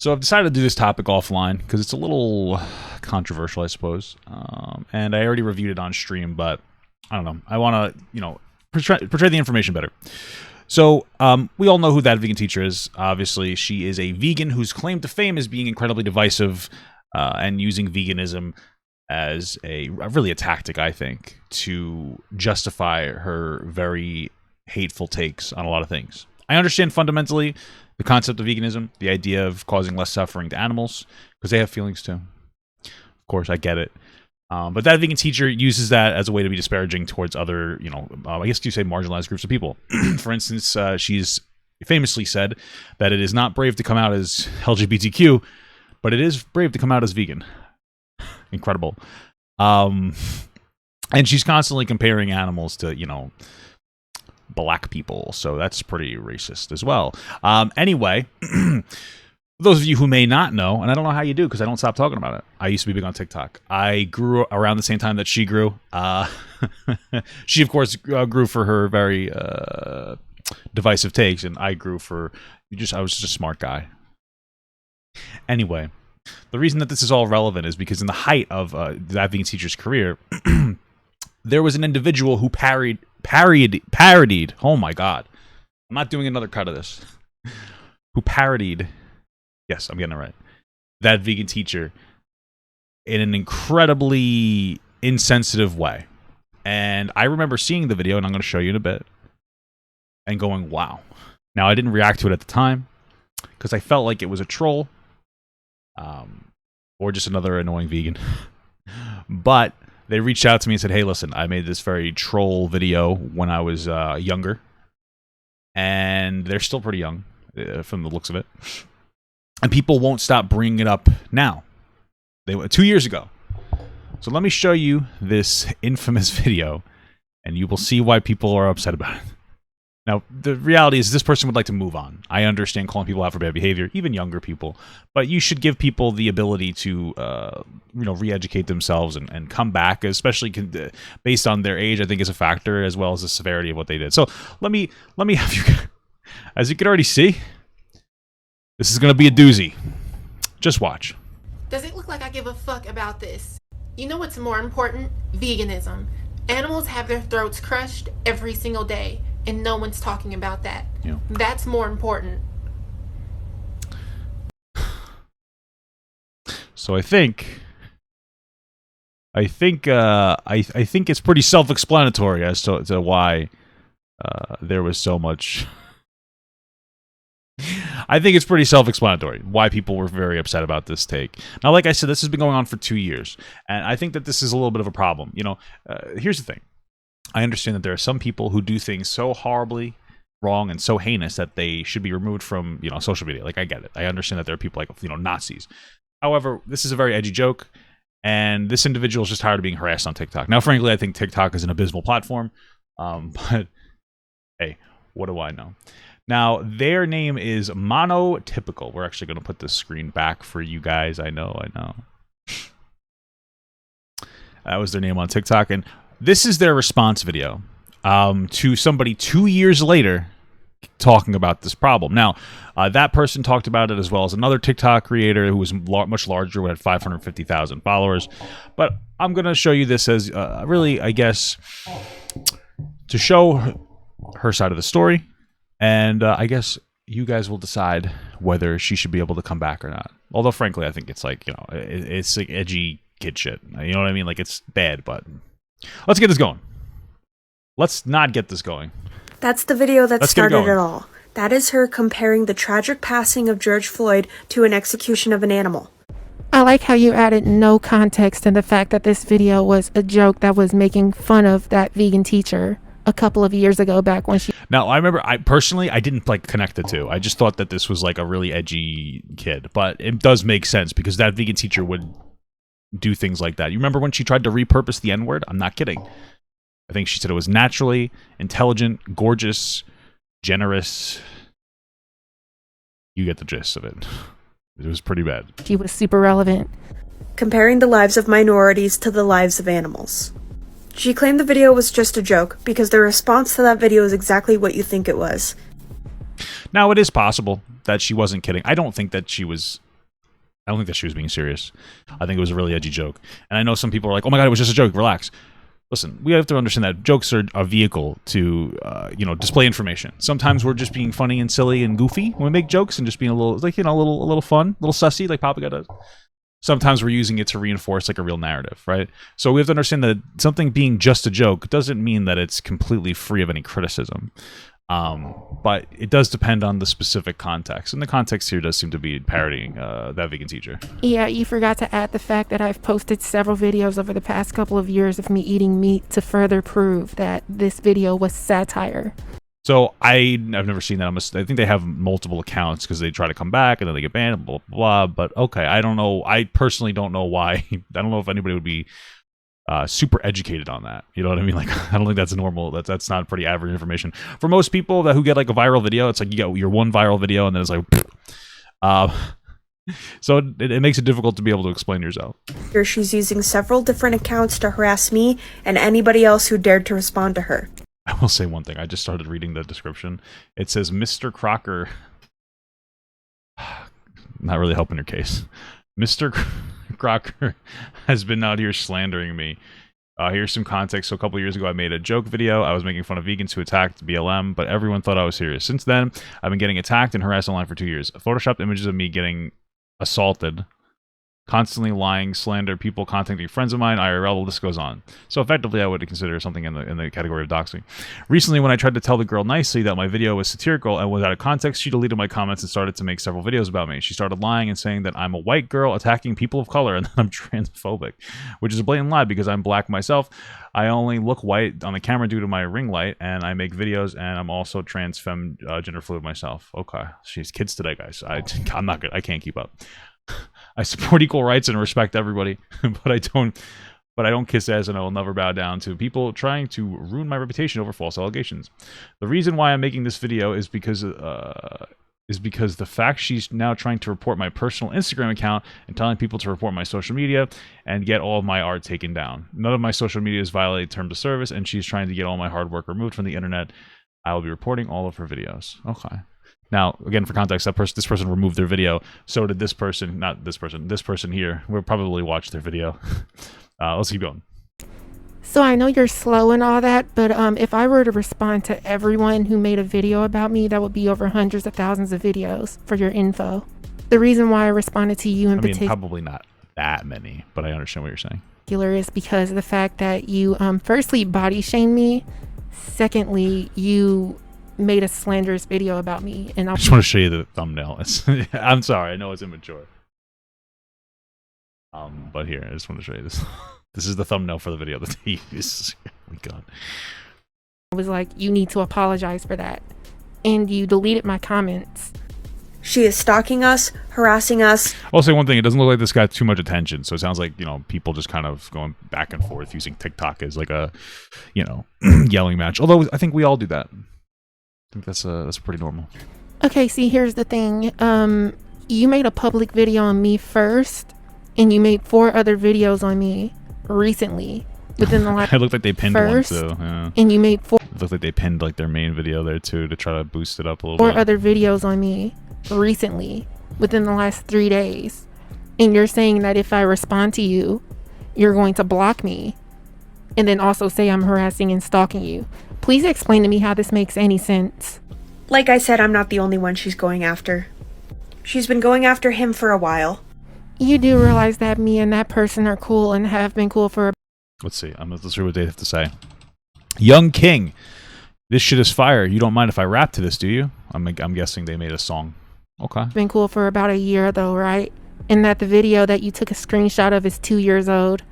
So I've decided to do this topic offline because it's a little controversial, I suppose. And I already reviewed it on stream, but I don't know. I want to, portray the information better. So we all know who that vegan teacher is. Obviously, she is a vegan whose claim to fame is being incredibly divisive and using veganism as really a tactic, I think, to justify her very hateful takes on a lot of things. I understand fundamentally the concept of veganism, the idea of causing less suffering to animals, because they have feelings too. Of course, I get it. But that vegan teacher uses that as a way to be disparaging towards other, I guess you say marginalized groups of people. For instance, she's famously said that it is not brave to come out as LGBTQ, but it is brave to come out as vegan. Incredible. And she's constantly comparing animals to, black people. So that's pretty racist as well. Anyway, those of you who may not know, and I don't know how you do because I don't stop talking about it. I used to be big on TikTok. I grew around the same time that she grew. She, of course, grew for her very divisive takes, and I grew for I was just a smart guy. Anyway, the reason that this is all relevant is because in the height of that vegan teacher's career, there was an individual who parodied. Oh my God, I'm not doing another cut of this. Who parodied? Yes, I'm getting it right. That vegan teacher in an incredibly insensitive way. And I remember seeing the video, and I'm going to show you in a bit, and going, wow. Now, I didn't react to it at the time because I felt like it was a troll or just another annoying vegan. But they reached out to me and said, hey, listen, I made this very troll video when I was younger. And they're still pretty young from the looks of it. And people won't stop bringing it up now. They 2 years ago. So let me show you this infamous video, and you will see why people are upset about it. Now, the reality is this person would like to move on. I understand calling people out for bad behavior, even younger people, but you should give people the ability to, re-educate themselves and come back, especially based on their age. I think is a factor as well as the severity of what they did. So let me have you, as you can already see, this is going to be a doozy. Just watch. Does it look like I give a fuck about this? You know what's more important? Veganism. Animals have their throats crushed every single day, and no one's talking about that. Yeah. That's more important. So I think it's pretty self-explanatory as to why there was so much. I think it's pretty self-explanatory why people were very upset about this take. Now, like I said, this has been going on for 2 years, and I think that this is a little bit of a problem. Here's the thing. I understand that there are some people who do things so horribly wrong and so heinous that they should be removed from, social media. Like, I get it. I understand that there are people like, Nazis. However, this is a very edgy joke, and this individual is just tired of being harassed on TikTok. Now, frankly, I think TikTok is an abysmal platform, but hey, what do I know? Now, their name is Monotypical. We're actually going to put the screen back for you guys. I know. That was their name on TikTok, and this is their response video to somebody 2 years later talking about this problem. Now, that person talked about it as well as another TikTok creator who was much larger, who had 550,000 followers. But I'm going to show you this as really, I guess, to show her side of the story. And I guess you guys will decide whether she should be able to come back or not. Although, frankly, I think it's like, it's like edgy kid shit. You know what I mean? Like, it's bad, but let's get this going. Let's not get this going. That's the video that started it all. That is her comparing the tragic passing of George Floyd to an execution of an animal. I like how you added no context in the fact that this video was a joke that was making fun of that vegan teacher a couple of years ago back when she... Now, I remember, I didn't connect the two. I just thought that this was like a really edgy kid, but it does make sense because that vegan teacher would do things like that. You remember when she tried to repurpose the N-word? I'm not kidding. I think she said it was naturally, intelligent, gorgeous, generous. You get the gist of it. It was pretty bad. She was super relevant. Comparing the lives of minorities to the lives of animals. She claimed the video was just a joke because the response to that video is exactly what you think it was. Now, it is possible that she wasn't kidding. I don't think that she was I don't think that she was being serious. I think it was a really edgy joke. And I know some people are like, "Oh my god, it was just a joke. Relax." Listen, we have to understand that jokes are a vehicle to, display information. Sometimes we're just being funny and silly and goofy when we make jokes, and just being a little, a little fun, a little sussy, like Papa does. Sometimes we're using it to reinforce like a real narrative, right? So we have to understand that something being just a joke doesn't mean that it's completely free of any criticism. But it does depend on the specific context, and the context here does seem to be parodying that vegan teacher. Yeah, you forgot to add the fact that I've posted several videos over the past couple of years of me eating meat to further prove that this video was satire. So I've never seen that. I think they have multiple accounts because they try to come back and then they get banned, blah, blah, blah. But okay, I don't know. I personally don't know why. I don't know if anybody would be super educated on that. You know what I mean? Like, I don't think that's normal. That's not pretty average information for most people who get like a viral video. It's like you get your one viral video and then it's like, so it makes it difficult to be able to explain yourself. Here she's using several different accounts to harass me and anybody else who dared to respond to her. I will say one thing. I just started reading the description. It says Mr. Crocker. Not really helping your case. Mr. Crocker has been out here slandering me. Here's some context. So a couple years ago, I made a joke video. I was making fun of vegans who attacked BLM, but everyone thought I was serious. Since then, I've been getting attacked and harassed online for 2 years. Photoshopped images of me getting assaulted. Constantly lying, slander, people contacting friends of mine, IRL, the list goes on. So effectively, I would consider something in the category of doxing. Recently, when I tried to tell the girl nicely that my video was satirical and was out of context, she deleted my comments and started to make several videos about me. She started lying and saying that I'm a white girl attacking people of color and that I'm transphobic, which is a blatant lie because I'm black myself. I only look white on the camera due to my ring light, and I make videos, and I'm also trans, femme, gender fluid myself. Okay, she's kids today, guys. I'm not good. I can't keep up. I support equal rights and respect everybody, but I don't kiss ass, and I will never bow down to people trying to ruin my reputation over false allegations. The reason why I'm making this video is because the fact she's now trying to report my personal Instagram account and telling people to report my social media and get all of my art taken down. None of my social medias violate terms of service, and she's trying to get all my hard work removed from the internet. I will be reporting all of her videos. Okay. Now, again, for context, this person removed their video. So did this person, not this person. This person here will probably watch their video. Let's keep going. So I know you're slow and all that, but if I were to respond to everyone who made a video about me, that would be over hundreds of thousands of videos for your info. The reason why I responded to you in particular, probably not that many, but I understand what you're saying. Is because of the fact that you, firstly, body shamed me. Secondly, you made a slanderous video about me, and I just want to show you the thumbnail. I'm sorry, I know it's immature. But here, I just want to show you this. This is the thumbnail for the video that he used. Oh my god. I was like, you need to apologize for that. And you deleted my comments. She is stalking us, harassing us. I'll say one thing, it doesn't look like this got too much attention, so it sounds like, people just kind of going back and forth using TikTok as like a, yelling match. Although I think we all do that. I think that's pretty normal. Okay, see, here's the thing. You made a public video on me first, and you made 4 other videos on me recently within the last. It looked like they pinned one too. Yeah. And you made 4. It looked like they pinned like their main video there too to try to boost it up a little 4 bit. Other videos on me recently within the last 3 days, and you're saying that if I respond to you, you're going to block me, and then also say I'm harassing and stalking you. Please explain to me how this makes any sense. Like I said, I'm not the only one she's going after. She's been going after him for a while. You do realize that me and that person are cool and have been cool for a... Let's see. Let's hear what they have to say. Young King. This shit is fire. You don't mind if I rap to this, do you? I'm guessing they made a song. Okay. Been cool for about a year though, right? And that the video that you took a screenshot of is 2 years old.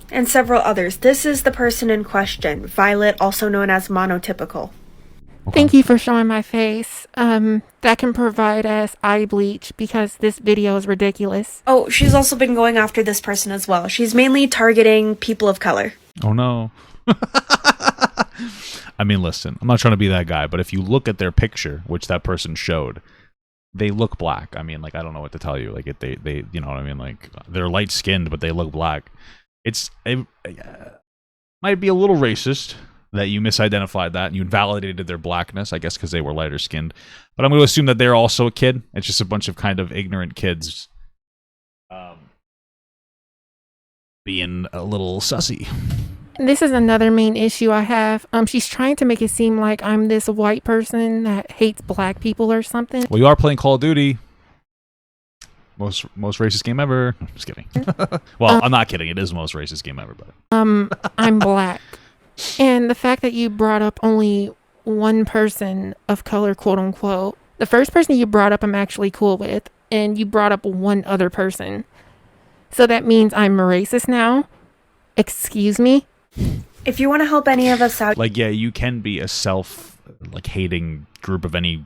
And several others. This is the person in question, Violet, also known as Monotypical. Okay. Thank you for showing my face. That can provide as eye bleach because this video is ridiculous. Oh, she's also been going after this person as well. She's mainly targeting people of color. Oh no. I mean, listen, I'm not trying to be that guy, but if you look at their picture, which that person showed, they look black. I mean, like, I don't know what to tell you. Like, they you know what I mean? Like, they're light skinned, but they look black. It might be a little racist that you misidentified that and you invalidated their blackness, I guess, because they were lighter skinned. But I'm going to assume that they're also a kid. It's just a bunch of kind of ignorant kids being a little sussy. This is another main issue I have. She's trying to make it seem like I'm this white person that hates black people or something. Well, you are playing Call of Duty. Most racist game ever. I'm just kidding. Well, I'm not kidding. It is the most racist game ever, but I'm black. And the fact that you brought up only one person of color, quote unquote. The first person you brought up I'm actually cool with, and you brought up one other person. So that means I'm a racist now? Excuse me? If you want to help any of us out, like, yeah, you can be a hating group of any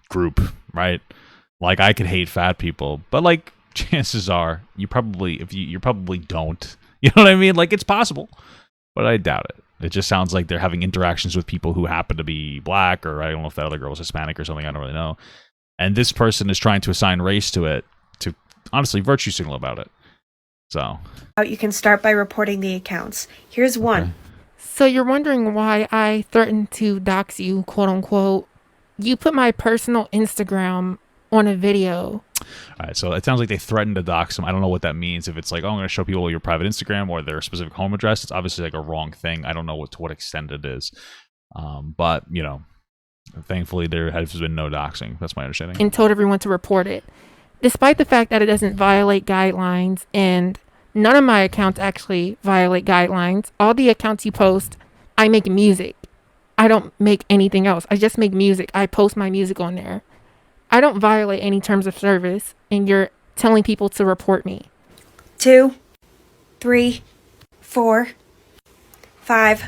group, right? Like, I could hate fat people, but like, chances are you probably don't. You know what I mean? Like, it's possible, but I doubt it. It just sounds like they're having interactions with people who happen to be black, or I don't know if that other girl was Hispanic or something. I don't really know. And this person is trying to assign race to it to honestly virtue signal about it. So you can start by reporting the accounts. Here's one. Okay. So you're wondering why I threatened to dox you, quote unquote. You put my personal Instagram on a video. All right, so it sounds like they threatened to dox them. I don't know what that means. If it's like, oh, I'm going to show people your private Instagram or their specific home address, it's obviously like a wrong thing. I don't know to what extent it is. But, you know, thankfully there has been no doxing. That's my understanding. And told everyone to report it. Despite the fact that it doesn't violate guidelines, and none of my accounts actually violate guidelines. All the accounts you post, I make music. I don't make anything else. I just make music. I post my music on there. I don't violate any terms of service, and you're telling people to report me. 2, 3, 4, 5.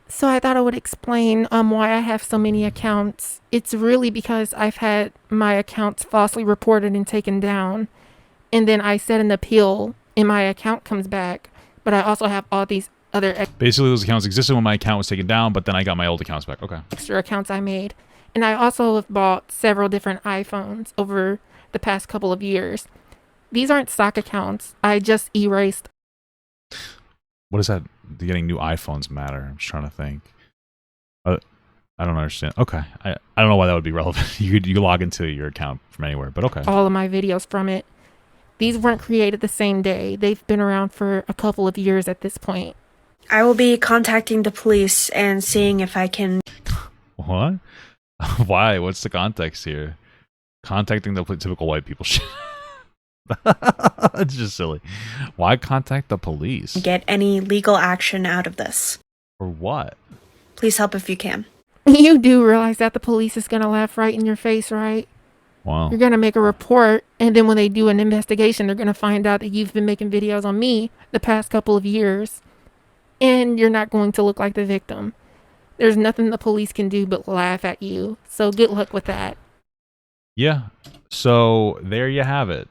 So I thought I would explain why I have so many accounts. It's really because I've had my accounts falsely reported and taken down, and then I set an appeal and my account comes back, but I also have all these other basically those accounts existed when my account was taken down, but then I got my old accounts back. Okay. extra accounts I made. And I also have bought several different iPhones over the past couple of years. These aren't stock accounts. I just erased. What does that getting new iPhones matter? I'm just trying to think. I don't understand. Okay. I don't know why that would be relevant. You could log into your account from anywhere, but okay. All of my videos from it. These weren't created the same day. They've been around for a couple of years at this point. I will be contacting the police and seeing if I can... What? Why? What's the context here? Contacting the typical white people shit. It's just silly. Why contact the police? Get any legal action out of this. For what? Please help if you can. You do realize that the police is going to laugh right in your face, right? Wow. You're going to make a report, and then when they do an investigation, they're going to find out that you've been making videos on me the past couple of years, and you're not going to look like the victim. There's nothing the police can do but laugh at you, so good luck with that. Yeah. So there you have it.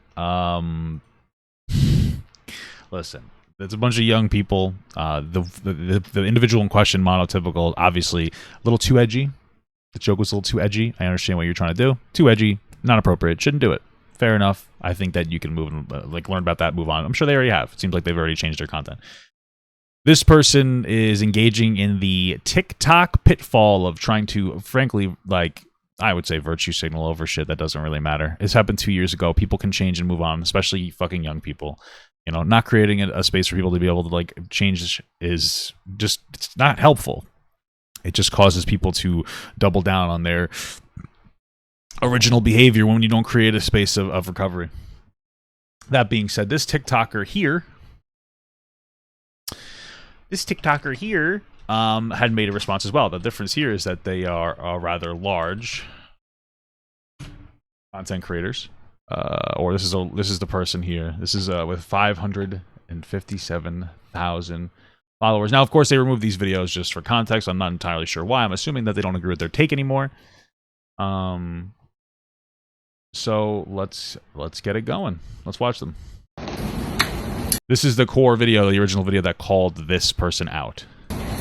Listen, it's a bunch of young people. The individual in question, monotypical, obviously a little too edgy. The joke was a little too edgy. I understand what you're trying to do. Too edgy, not appropriate. Shouldn't do it. Fair enough. I think that you can learn about that, move on. I'm sure they already have. It seems like they've already changed their content. This person is engaging in the TikTok pitfall of trying to, frankly, like, I would say virtue signal over shit that doesn't really matter. It's happened 2 years ago. People can change and move on, especially fucking young people. You know, not creating a space for people to be able to, like, change is just, it's not helpful. It just causes people to double down on their original behavior when you don't create a space of recovery. That being said, this TikToker here had made a response as well. The difference here is that they are rather large content creators. Or this is the person here. This is with 557,000 followers. Now, of course, they removed these videos just for context. I'm not entirely sure why. I'm assuming that they don't agree with their take anymore. So let's get it going. Let's watch them. This is the core video, the original video that called this person out.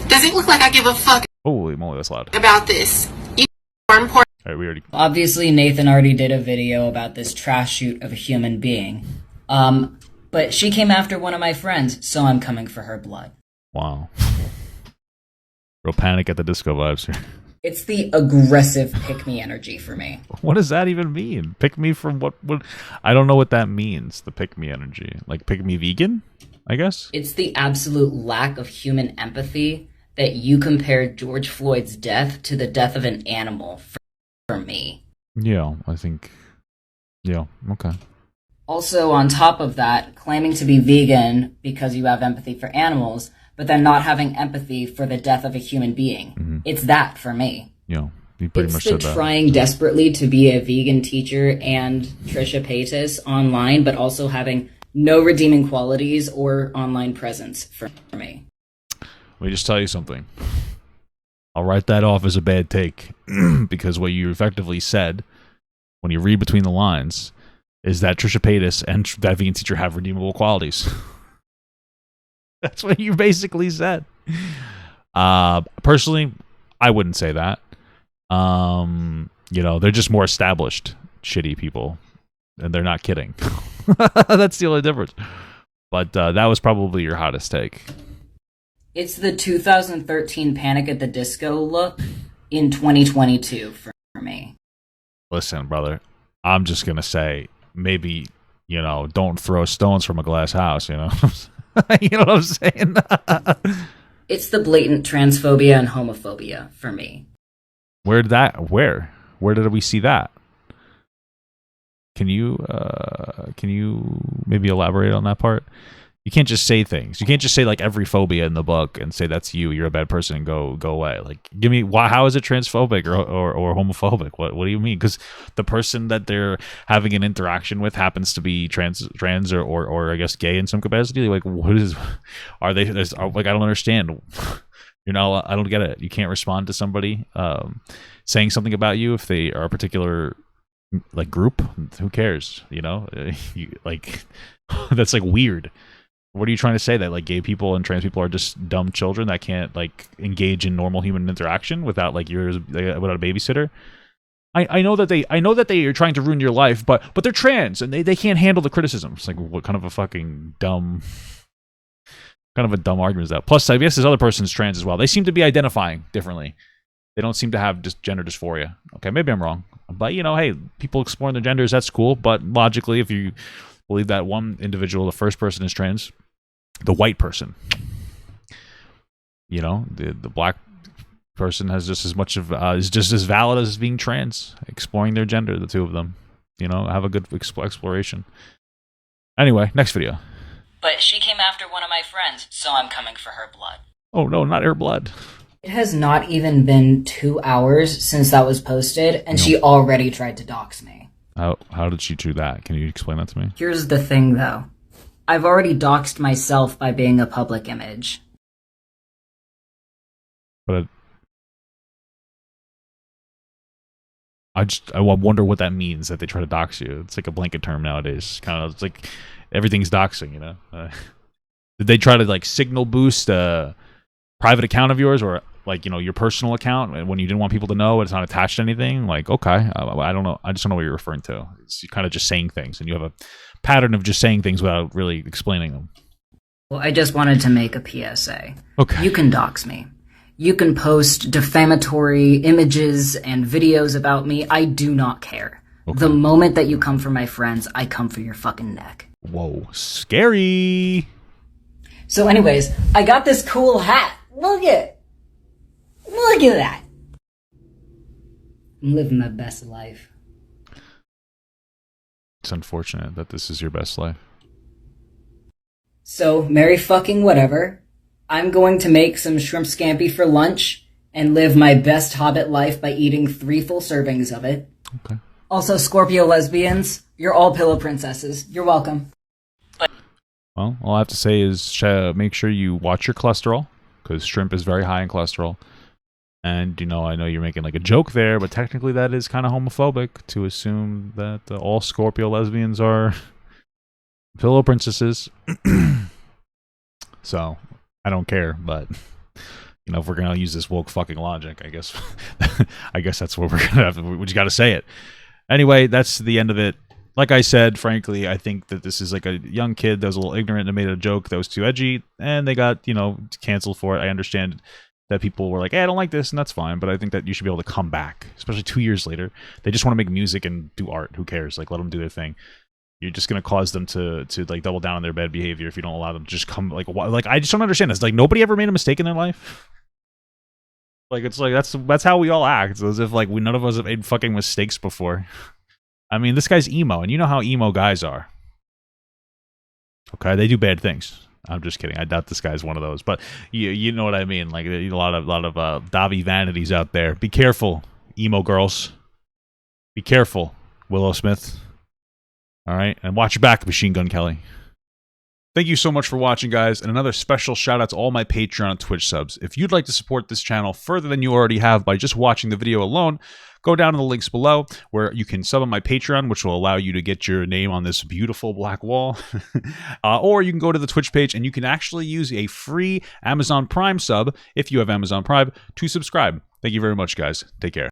Does it look like I give a fuck Holy moly, that's loud. about this? You are important. All right, we already... Obviously, Nathan already did a video about this trash shoot of a human being. But she came after one of my friends, so I'm coming for her blood. Wow. Real Panic at the Disco vibes here. It's the aggressive pick-me energy for me. What does that even mean? Pick me from what? I don't know what that means, the pick me energy. Like pick me vegan? I guess. It's the absolute lack of human empathy that you compared George Floyd's death to the death of an animal for me. Yeah, I think. Yeah, okay. Also, on top of that, claiming to be vegan because you have empathy for animals, but then not having empathy for the death of a human being. Mm-hmm. It's that for me. Yeah, you pretty much It's said the that. trying desperately to be a vegan teacher and Trisha Paytas online, but also having no redeeming qualities or online presence for me. Let me just tell you something. I'll write that off as a bad take because what you effectively said when you read between the lines is that Trisha Paytas and that vegan teacher have redeemable qualities. That's what you basically said. Personally, I wouldn't say that. They're just more established shitty people, and they're not kidding. That's the only difference. But that was probably your hottest take. It's the 2013 Panic at the Disco look in 2022 for me. Listen, brother, I'm just gonna say maybe don't throw stones from a glass house. You know, you know what I'm saying? It's the blatant transphobia and homophobia for me. Where did we see that? Can you maybe elaborate on that part? You can't just say things. You can't just say like every phobia in the book and say that's you're a bad person and go away. Like, give me why? How is it transphobic or homophobic? What do you mean? Because the person that they're having an interaction with happens to be trans or I guess gay in some capacity. Like, what is? Are they? Like, I don't understand. I don't get it. You can't respond to somebody saying something about you if they are a particular like group. Who cares? That's like weird. What are you trying to say, that like gay people and trans people are just dumb children that can't like engage in normal human interaction without a babysitter? I know that they are trying to ruin your life, but they're trans and they can't handle the criticism. It's like, what kind of a fucking dumb argument is that? Plus, I guess this other person's trans as well. They seem to be identifying differently. They don't seem to have just gender dysphoria. Okay, maybe I'm wrong, but hey, people exploring their genders, that's cool. But logically, if you believe that one individual, the first person, is trans, the white person, the black person has just as much of is just as valid as being trans, exploring their gender. The two of them, have a good exploration. Anyway, next video. But she came after one of my friends, so I'm coming for her blood. Oh no, not her blood. It has not even been 2 hours since that was posted, and she already tried to dox me. How did she do that? Can you explain that to me? Here's the thing, though. I've already doxed myself by being a public image. But I wonder what that means, that they try to dox you. It's like a blanket term nowadays. It's like everything's doxing, Did they try to like signal boost a private account of yours, or like your personal account, and when you didn't want people to know it's not attached to anything? Like, okay, I don't know. I just don't know what you're referring to. It's kind of just saying things, and you have a pattern of just saying things without really explaining them. Well, I just wanted to make a PSA. Okay. You can dox me. You can post defamatory images and videos about me. I do not care. Okay. The moment that you come for my friends, I come for your fucking neck. Whoa, scary. So anyways, I got this cool hat. Look at that. I'm living my best life. It's unfortunate that this is your best life. So, merry fucking whatever. I'm going to make some shrimp scampi for lunch and live my best Hobbit life by eating 3 full servings of it. Okay. Also, Scorpio lesbians, you're all pillow princesses. You're welcome. Well, all I have to say is make sure you watch your cholesterol, because shrimp is very high in cholesterol. And, I know you're making like a joke there, but technically that is kind of homophobic to assume that all Scorpio lesbians are pillow princesses. So, I don't care, but, if we're going to use this woke fucking logic, I guess that's what we're going to have. We just got to say it. Anyway, that's the end of it. Like I said, frankly, I think that this is like a young kid that was a little ignorant and made a joke that was too edgy, and they got, canceled for it. I understand that people were like, hey, I don't like this, and that's fine, but I think that you should be able to come back, especially 2 years later. They just want to make music and do art. Who cares? Like, let them do their thing. You're just gonna cause them to like double down on their bad behavior if you don't allow them to just come like I just don't understand this. Like nobody ever made a mistake in their life. Like it's like that's how we all act. It's as if like none of us have made fucking mistakes before. I mean, this guy's emo, and you know how emo guys are. Okay, they do bad things. I'm just kidding. I doubt this guy's one of those, but you know what I mean. Like a lot of Davi vanities out there. Be careful, emo girls. Be careful, Willow Smith. All right, and watch your back, Machine Gun Kelly. Thank you so much for watching, guys, and another special shout out to all my Patreon and Twitch subs. If you'd like to support this channel further than you already have by just watching the video alone, go down to the links below where you can sub on my Patreon, which will allow you to get your name on this beautiful black wall. Or you can go to the Twitch page and you can actually use a free Amazon Prime sub, if you have Amazon Prime, to subscribe. Thank you very much, guys. Take care.